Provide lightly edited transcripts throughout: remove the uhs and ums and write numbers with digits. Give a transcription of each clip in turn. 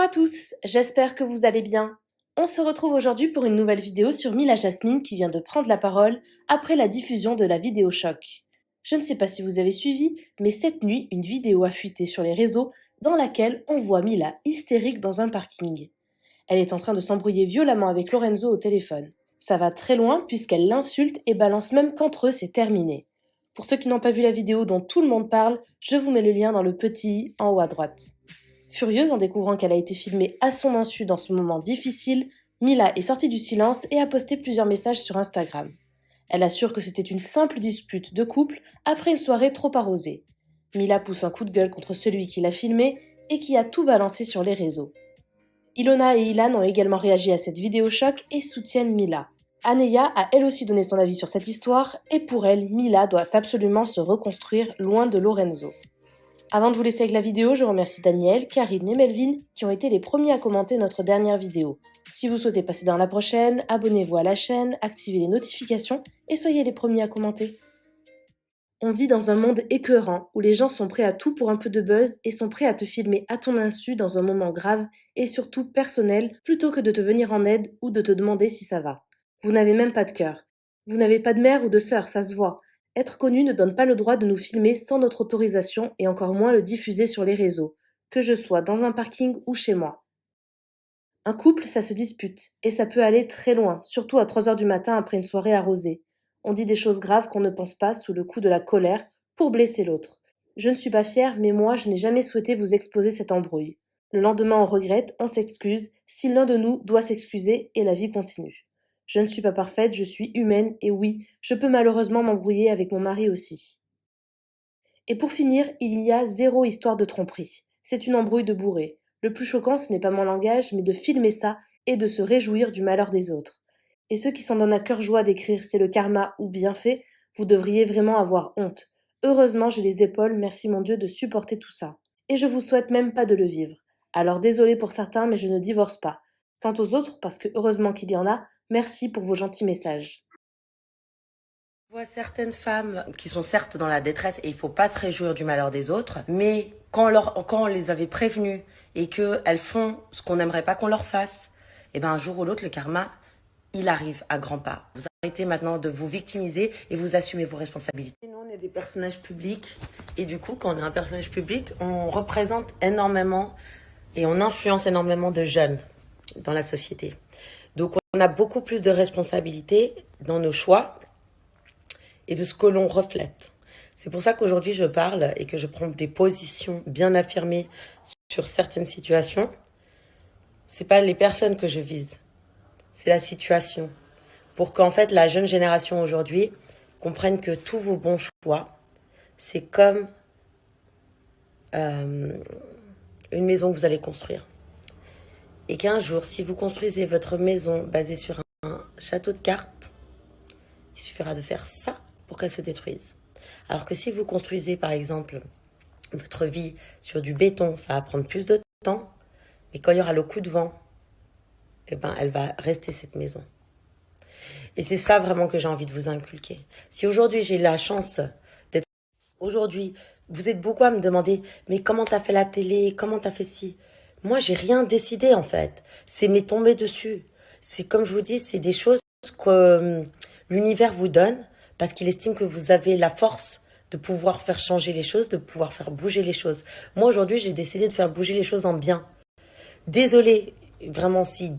à tous, j'espère que vous allez bien. On se retrouve aujourd'hui pour une nouvelle vidéo sur Mila Jasmine qui vient de prendre la parole après la diffusion de la vidéo choc. Je ne sais pas si vous avez suivi, mais cette nuit, une vidéo a fuité sur les réseaux dans laquelle on voit Mila hystérique dans un parking. Elle est en train de s'embrouiller violemment avec Lorenzo au téléphone. Ça va très loin puisqu'elle l'insulte et balance même qu'entre eux c'est terminé. Pour ceux qui n'ont pas vu la vidéo dont tout le monde parle, je vous mets le lien dans le petit i en haut à droite. Furieuse en découvrant qu'elle a été filmée à son insu dans ce moment difficile, Mila est sortie du silence et a posté plusieurs messages sur Instagram. Elle assure que c'était une simple dispute de couple après une soirée trop arrosée. Mila pousse un coup de gueule contre celui qui l'a filmée et qui a tout balancé sur les réseaux. Ilona et Ilan ont également réagi à cette vidéo choc et soutiennent Mila. Aneya a elle aussi donné son avis sur cette histoire et pour elle, Mila doit absolument se reconstruire loin de Lorenzo. Avant de vous laisser avec la vidéo, je remercie Daniel, Karine et Melvin qui ont été les premiers à commenter notre dernière vidéo. Si vous souhaitez passer dans la prochaine, abonnez-vous à la chaîne, activez les notifications et soyez les premiers à commenter. On vit dans un monde écœurant où les gens sont prêts à tout pour un peu de buzz et sont prêts à te filmer à ton insu dans un moment grave et surtout personnel plutôt que de te venir en aide ou de te demander si ça va. Vous n'avez même pas de cœur. Vous n'avez pas de mère ou de sœur, ça se voit. Être connu ne donne pas le droit de nous filmer sans notre autorisation et encore moins le diffuser sur les réseaux, que je sois dans un parking ou chez moi. Un couple, ça se dispute, et ça peut aller très loin, surtout à 3 heures du matin après une soirée arrosée. On dit des choses graves qu'on ne pense pas sous le coup de la colère pour blesser l'autre. Je ne suis pas fière, mais moi, je n'ai jamais souhaité vous exposer cette embrouille. Le lendemain, on regrette, on s'excuse, si l'un de nous doit s'excuser et la vie continue. Je ne suis pas parfaite, je suis humaine et oui, je peux malheureusement m'embrouiller avec mon mari aussi. Et pour finir, il y a zéro histoire de tromperie. C'est une embrouille de bourré. Le plus choquant, ce n'est pas mon langage, mais de filmer ça et de se réjouir du malheur des autres. Et ceux qui s'en donnent à cœur joie d'écrire c'est le karma ou bien fait, vous devriez vraiment avoir honte. Heureusement, j'ai les épaules, merci mon Dieu, de supporter tout ça. Et je vous souhaite même pas de le vivre. Alors désolé pour certains, mais je ne divorce pas. Quant aux autres, parce que heureusement qu'il y en a, merci pour vos gentils messages. Je vois certaines femmes qui sont certes dans la détresse et il faut pas se réjouir du malheur des autres, mais quand on les avait prévenues et qu'elles font ce qu'on n'aimerait pas qu'on leur fasse, et ben un jour ou l'autre, le karma, il arrive à grands pas. Vous arrêtez maintenant de vous victimiser et vous assumez vos responsabilités. Nous, on est des personnages publics et du coup, quand on est un personnage public, on représente énormément et on influence énormément de jeunes dans la société. Donc, on a beaucoup plus de responsabilités dans nos choix et de ce que l'on reflète. C'est pour ça qu'aujourd'hui je parle et que je prends des positions bien affirmées sur certaines situations. C'est pas les personnes que je vise, c'est la situation. Pour qu'en fait la jeune génération aujourd'hui comprenne que tous vos bons choix, c'est comme une maison que vous allez construire. Et qu'un jour, si vous construisez votre maison basée sur un château de cartes, il suffira de faire ça pour qu'elle se détruise. Alors que si vous construisez, par exemple, votre vie sur du béton, ça va prendre plus de temps, mais quand il y aura le coup de vent, eh ben, elle va rester cette maison. Et c'est ça vraiment que j'ai envie de vous inculquer. Si aujourd'hui j'ai la chance d'être... Aujourd'hui, vous êtes beaucoup à me demander, mais comment t'as fait la télé, comment t'as fait ci? Moi, j'ai rien décidé en fait. C'est m'est tombé dessus. C'est comme je vous dis, c'est des choses que l'univers vous donne parce qu'il estime que vous avez la force de pouvoir faire changer les choses, de pouvoir faire bouger les choses. Moi, aujourd'hui, j'ai décidé de faire bouger les choses en bien. Désolée, vraiment, si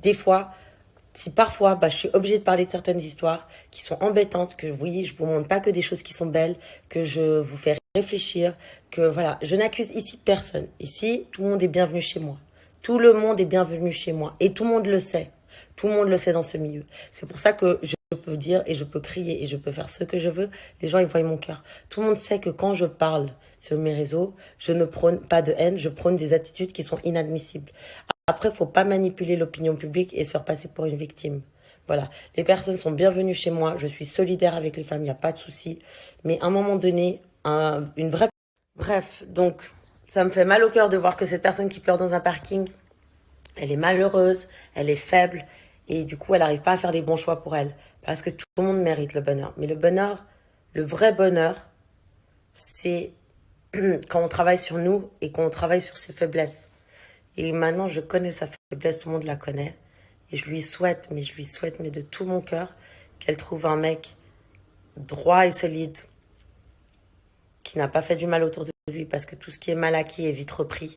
parfois, je suis obligée de parler de certaines histoires qui sont embêtantes, que oui, je vous montre pas que des choses qui sont belles, que je vous fais réfléchir, que voilà, je n'accuse ici personne. Ici, tout le monde est bienvenu chez moi. Tout le monde est bienvenu chez moi. Et tout le monde le sait. Tout le monde le sait dans ce milieu. C'est pour ça que je peux dire et je peux crier et je peux faire ce que je veux. Les gens, ils voient mon cœur. Tout le monde sait que quand je parle sur mes réseaux, je ne prône pas de haine, je prône des attitudes qui sont inadmissibles. Après, il ne faut pas manipuler l'opinion publique et se faire passer pour une victime. Voilà, les personnes sont bienvenues chez moi, je suis solidaire avec les femmes, il n'y a pas de souci. Mais à un moment donné, une vraie... Bref, donc, ça me fait mal au cœur de voir que cette personne qui pleure dans un parking, elle est malheureuse, elle est faible, et du coup, elle n'arrive pas à faire des bons choix pour elle. Parce que tout le monde mérite le bonheur. Mais le bonheur, le vrai bonheur, c'est quand on travaille sur nous et qu'on travaille sur ses faiblesses. Et maintenant, je connais sa faiblesse, tout le monde la connaît. Et je lui souhaite, mais de tout mon cœur, qu'elle trouve un mec droit et solide, qui n'a pas fait du mal autour de lui, parce que tout ce qui est mal acquis est vite repris.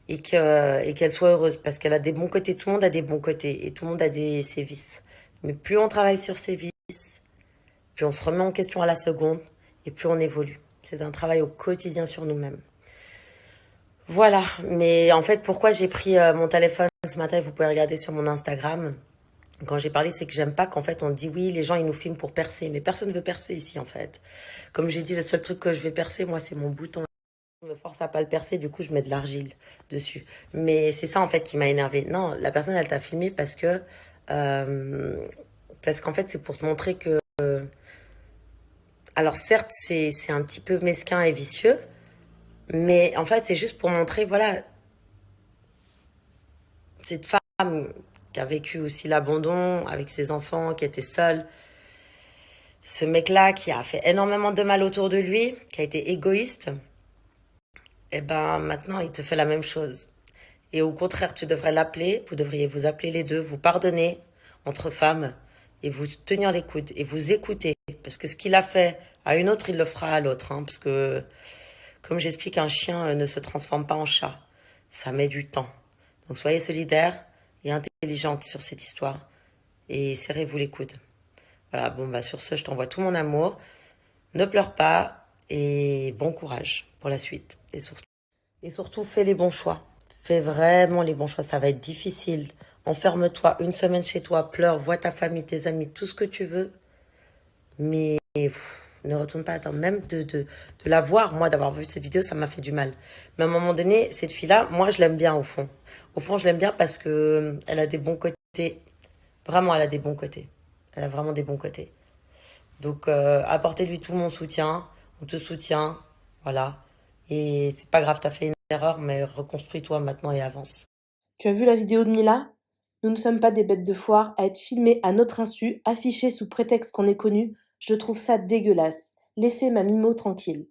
Et qu'elle soit heureuse, parce qu'elle a des bons côtés, tout le monde a des bons côtés, et tout le monde a ses vices. Mais plus on travaille sur ses vices, plus on se remet en question à la seconde, et plus on évolue. C'est un travail au quotidien sur nous-mêmes. Voilà, mais en fait, pourquoi j'ai pris mon téléphone ce matin, vous pouvez regarder sur mon Instagram. Quand j'ai parlé, c'est que j'aime pas qu'en fait on dit oui, les gens ils nous filment pour percer, mais personne ne veut percer ici en fait. Comme j'ai dit, le seul truc que je vais percer, moi, c'est mon bouton. Je me force à pas le percer, du coup je mets de l'argile dessus. Mais c'est ça en fait qui m'a énervé. Non, la personne elle t'a filmé euh, parce qu'en fait c'est pour te montrer que alors certes c'est un petit peu mesquin et vicieux, mais en fait c'est juste pour montrer voilà cette femme qui a vécu aussi l'abandon avec ses enfants, qui était seule. Ce mec-là qui a fait énormément de mal autour de lui, qui a été égoïste, et ben maintenant il te fait la même chose. Et au contraire, tu devrais l'appeler, vous devriez vous appeler les deux, vous pardonner entre femmes et vous tenir les coudes et vous écouter. Parce que ce qu'il a fait à une autre, il le fera à l'autre. Parce que, comme j'explique, un chien ne se transforme pas en chat. Ça met du temps. Donc soyez solidaires et intelligente sur cette histoire et serrez-vous les coudes. Voilà, bon, bah sur ce, je t'envoie tout mon amour. Ne pleure pas et bon courage pour la suite. Et surtout, fais les bons choix. Fais vraiment les bons choix. Ça va être difficile. Enferme-toi une semaine chez toi, pleure, vois ta famille, tes amis, tout ce que tu veux. Mais ne retourne pas. Attends, même de la voir, moi, d'avoir vu cette vidéo, ça m'a fait du mal. Mais à un moment donné, cette fille-là, moi, je l'aime bien au fond. Au fond, je l'aime bien parce que elle a des bons côtés. Vraiment, elle a des bons côtés. Elle a vraiment des bons côtés. Donc, apportez-lui tout mon soutien. On te soutient. Voilà. Et c'est pas grave, t'as fait une erreur, mais reconstruis-toi maintenant et avance. Tu as vu la vidéo de Mila? Nous ne sommes pas des bêtes de foire à être filmés à notre insu, affichés sous prétexte qu'on est connus. Je trouve ça dégueulasse. Laissez ma Mimo tranquille.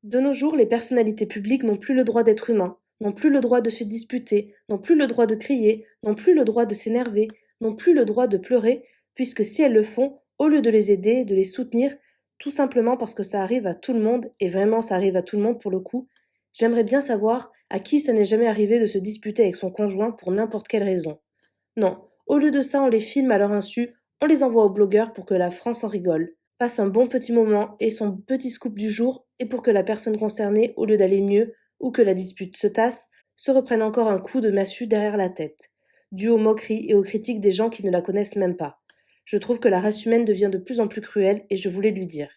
De nos jours, les personnalités publiques n'ont plus le droit d'être humains, n'ont plus le droit de se disputer, n'ont plus le droit de crier, n'ont plus le droit de s'énerver, n'ont plus le droit de pleurer, puisque si elles le font, au lieu de les aider, de les soutenir, tout simplement parce que ça arrive à tout le monde, et vraiment ça arrive à tout le monde pour le coup, j'aimerais bien savoir à qui ça n'est jamais arrivé de se disputer avec son conjoint pour n'importe quelle raison. Non, au lieu de ça, on les filme à leur insu, on les envoie aux blogueurs pour que la France en rigole, passe un bon petit moment et son petit scoop du jour, et pour que la personne concernée, au lieu d'aller mieux, ou que la dispute se tasse, se reprenne encore un coup de massue derrière la tête, dû aux moqueries et aux critiques des gens qui ne la connaissent même pas. Je trouve que la race humaine devient de plus en plus cruelle et je voulais lui dire.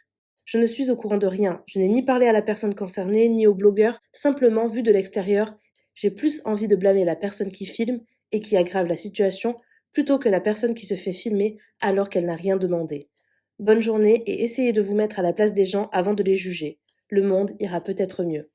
Je ne suis au courant de rien, je n'ai ni parlé à la personne concernée, ni au blogueur, simplement vu de l'extérieur, j'ai plus envie de blâmer la personne qui filme et qui aggrave la situation plutôt que la personne qui se fait filmer alors qu'elle n'a rien demandé. Bonne journée et essayez de vous mettre à la place des gens avant de les juger. Le monde ira peut-être mieux.